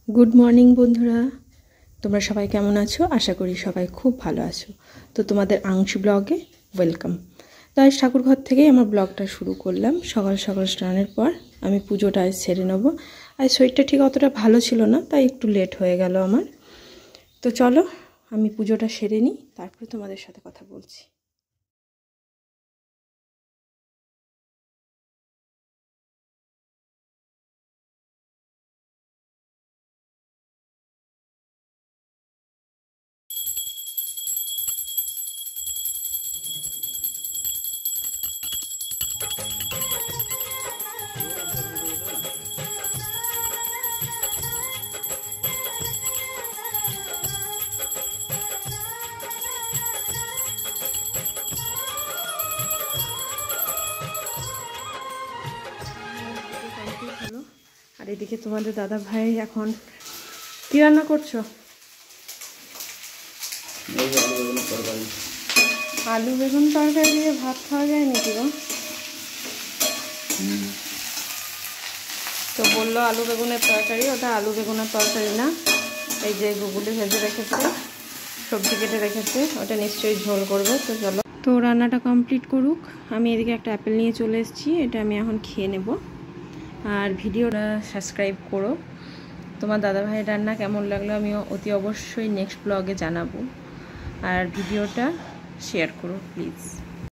Good morning বন্ধুরা, তোমরা সবাই কেমন আছো? আশা করি সবাই খুব ভালো আছো। তো তোমাদের আংশি ব্লগে ওয়েলকাম। তো আজ ঠাকুরঘর থেকেই আমার ব্লগটা শুরু করলাম। সকাল সকাল স্নানের পর আমি পুজোটা আজ সেরে নেবো। আজ শরীরটা ঠিক অতটা ভালো ছিল না, তাই একটু লেট হয়ে গেল আমার। তো চলো আমি পুজোটা সেরে নিই, তারপরে তোমাদের সাথে কথা বলছি। আর এদিকে তোমাদের দাদা ভাই এখন কি রান্না করছো? আলু বেগুন তরকারি দিয়ে ভাত খাওয়া যায় নাকি গো? তো বললো আলু বেগুনের তরকারি, ওটা আলু বেগুনের তরকারি না। এই যে গুগলি ভেজে রেখেছে, সবজি কেটে রেখেছে, ওটা নিশ্চয়ই ঝোল করবে। তো চলো, তো রান্নাটা কমপ্লিট করুক। আমি এদিকে একটা অ্যাপেল নিয়ে চলে এসেছি, এটা আমি এখন খেয়ে নেব। আর ভিডিওটা সাবস্ক্রাইব করো। তোমার দাদাভাইয়ের রান্না কেমন লাগলো আমি অতি অবশ্যই নেক্সট ব্লগে জানাবো। আর ভিডিওটা শেয়ার করো প্লিজ।